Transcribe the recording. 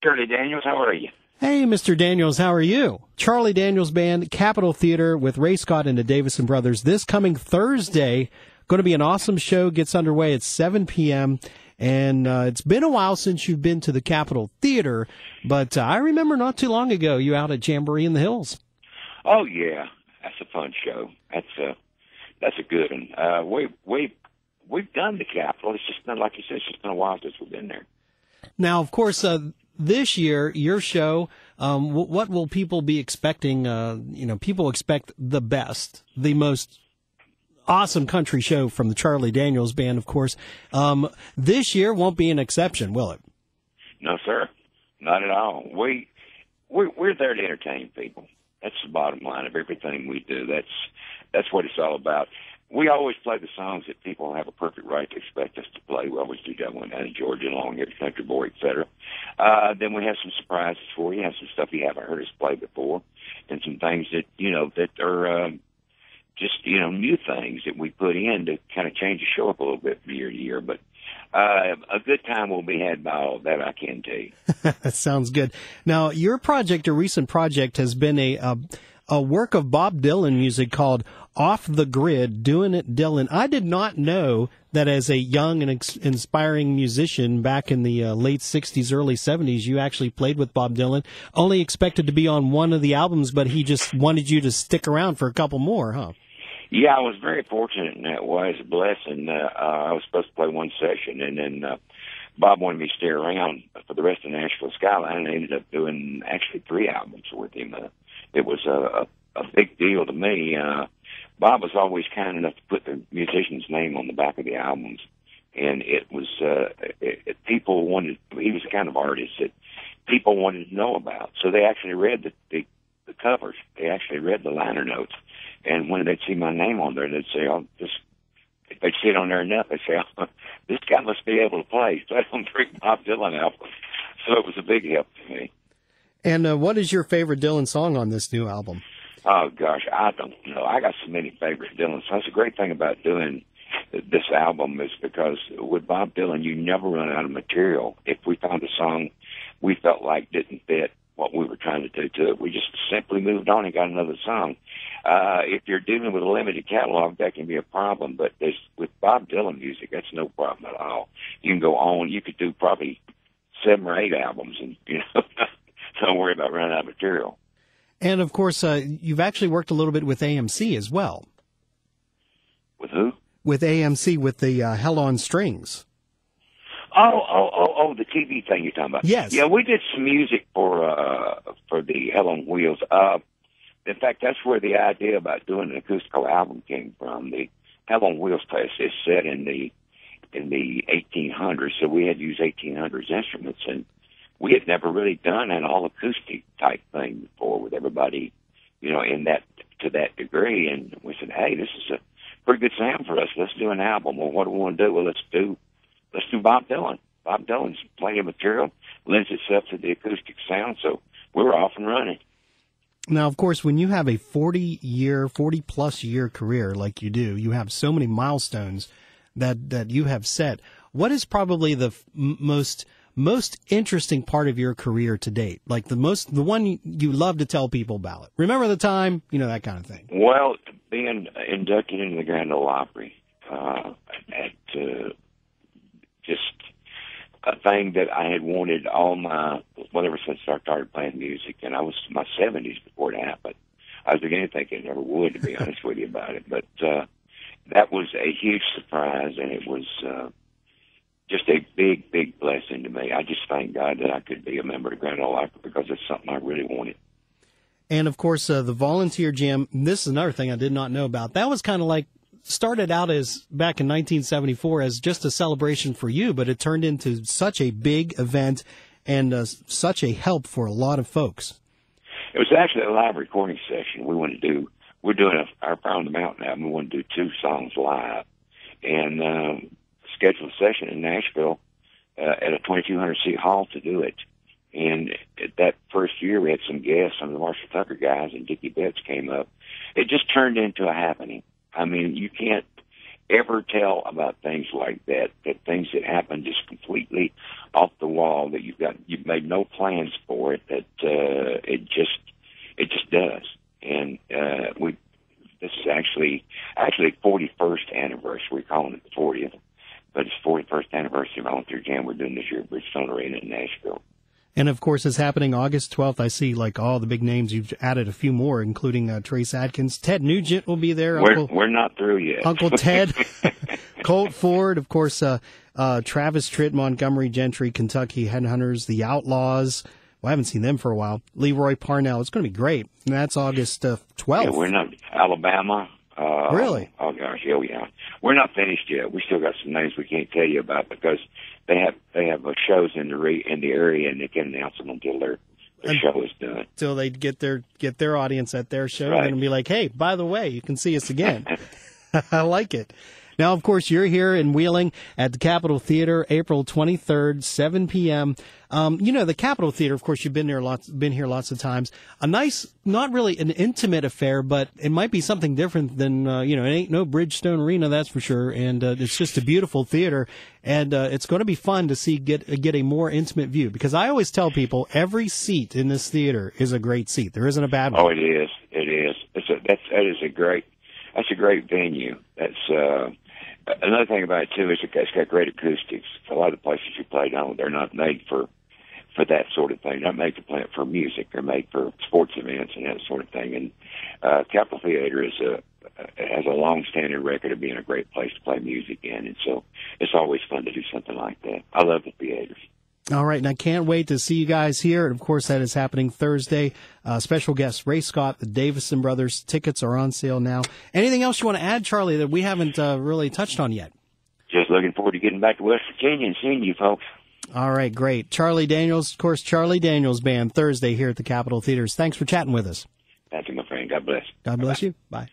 Charlie Daniels, how are you? Hey, Mr. Daniels, how are you? Charlie Daniels Band, Capitol Theater with Ray Scott and the Davison Brothers. This coming Thursday, going to be an awesome show. Gets underway at 7 p.m. And it's been a while since you've been to the Capitol Theater, but I remember not too long ago you out at Jamboree in the Hills. Oh yeah, that's a fun show. That's a good one. We've done the Capitol. It's just not, like you said, it's just been a while since we've been there. Now, of course, this year, your show, what will people be expecting? People expect the best, the most awesome country show from the Charlie Daniels Band, of course. This year won't be an exception, will it? No, sir. Not at all. We're there to entertain people. That's the bottom line of everything we do. That's what it's all about. We always play the songs that people have a perfect right to expect us to play. We always do that one down in Georgia, along every country boy, et cetera. Then we have some surprises for you, have some stuff you haven't heard us play before, and some things that, that are just, new things that we put in to kind of change the show up a little bit from year to year. But a good time will be had by all that, I can tell you. That sounds good. Now, your recent project, has been a work of Bob Dylan music called Off the Grid, Doing It Dylan. I did not know that as a young and inspiring musician back in the late 60s, early 70s, you actually played with Bob Dylan. Only expected to be on one of the albums, but he just wanted you to stick around for a couple more, huh? Yeah, I was very fortunate in that way. It's a blessing. I was supposed to play one session, and then Bob wanted me to stay around for the rest of Nashville Skyline, and I ended up doing actually 3 albums with him. It was a big deal to me. Bob was always kind enough to put the musician's name on the back of the albums, and it was people wanted. He was the kind of artist that people wanted to know about, so they actually read the covers. They actually read the liner notes, and when they'd see my name on there, they'd say, "Oh, this." If they'd see it on there enough, they'd say, "Oh, this guy must be able to play." So I don't bring Bob Dylan albums, so it was a big help to me. And what is your favorite Dylan song on this new album? Oh, gosh, I don't know. I got so many favorite Dylan songs. The great thing about doing this album is because with Bob Dylan, you never run out of material. If we found a song we felt like didn't fit what we were trying to do to it, we just simply moved on and got another song. If you're dealing with a limited catalog, that can be a problem. But with Bob Dylan music, that's no problem at all. You can go on. You could do probably 7 or 8 albums and, don't worry about running out of material. And, of course, you've actually worked a little bit with AMC as well. With who? With AMC, with the Hell on Strings. Oh, the TV thing you're talking about. Yes. Yeah, we did some music for the Hell on Wheels. In fact, that's where the idea about doing an acoustical album came from. The Hell on Wheels place is set in the 1800s, so we had to use 1800s instruments, and we had never really done an all acoustic type thing before with everybody, to that degree. And we said, hey, this is a pretty good sound for us. Let's do an album. Well, what do we want to do? Well, let's do Bob Dylan. Bob Dylan's plenty of material, lends itself to the acoustic sound, so we were off and running. Now, of course, when you have a 40-plus year career like you do, you have so many milestones that you have set. What is probably the most interesting part of your career to date? Like the one you love to tell people about? Remember the time, that kind of thing. Well, being inducted into the Grand Ole Opry, just a thing that I had wanted ever since I started playing music, and I was in my 70s before it happened. I was beginning to think it never would, to be honest with you about it, but that was a huge surprise, and it was just a big, big blessing to me. I just thank God that I could be a member of Grand Ole Opry because it's something I really wanted. And, of course, the Volunteer Jam, this is another thing I did not know about. That was kind of like, started out as, back in 1974, as just a celebration for you, but it turned into such a big event and such a help for a lot of folks. It was actually a live recording session. We're doing our Power on the Mountain album. We want to do 2 songs live. And scheduled a session in Nashville at a 2,200-seat hall to do it. And that first year, we had some guests, some of the Marshall Tucker guys, and Dickie Betts came up. It just turned into a happening. I mean, you can't ever tell about things like that, that things that happen just completely off the wall, that you've made no plans for it, that it just does. And this is actually 41st anniversary. We're calling it the 40th, but it's 41st anniversary Volunteer Jam we're doing this year at Bridgestone Arena in Nashville. And, of course, it's happening August 12th. I see, like, all the big names. You've added a few more, including Trace Adkins. Ted Nugent will be there. We're not through yet. Uncle Ted. Colt Ford, of course, Travis Tritt, Montgomery Gentry, Kentucky Headhunters, The Outlaws. Well, I haven't seen them for a while. Leroy Parnell. It's going to be great. And that's August 12th. Yeah, we're not Alabama. Really? Oh, gosh, yeah. We're not finished yet. We still got some names we can't tell you about because they have shows in the area, and they can't announce them until their show is done. Until they get their audience at their show, right. And be like, hey, by the way, you can see us again. I like it. Now, of course, you're here in Wheeling at the Capitol Theater, April 23rd, 7 p.m. The Capitol Theater, of course, you've been here lots of times. A nice, not really an intimate affair, but it might be something different than, it ain't no Bridgestone Arena, that's for sure. And it's just a beautiful theater. And it's going to be fun to get a more intimate view. Because I always tell people every seat in this theater is a great seat. There isn't a bad one. Oh, it is. It is. That's a great venue. That's another thing about it too is it's got great acoustics. A lot of the places you play down, they're not made for that sort of thing. They're not made for music. They're made for sports events and that sort of thing. And Capitol Theater has a long-standing record of being a great place to play music in, and so it's always fun to do something like that. I love the theaters. All right, and I can't wait to see you guys here. And, of course, that is happening Thursday. Special guest Ray Scott, the Davison Brothers. Tickets are on sale now. Anything else you want to add, Charlie, that we haven't really touched on yet? Just looking forward to getting back to West Virginia and seeing you folks. All right, great. Charlie Daniels, of course, Charlie Daniels Band, Thursday here at the Capitol Theaters. Thanks for chatting with us. Thank you, my friend. God bless. God bless you. Bye.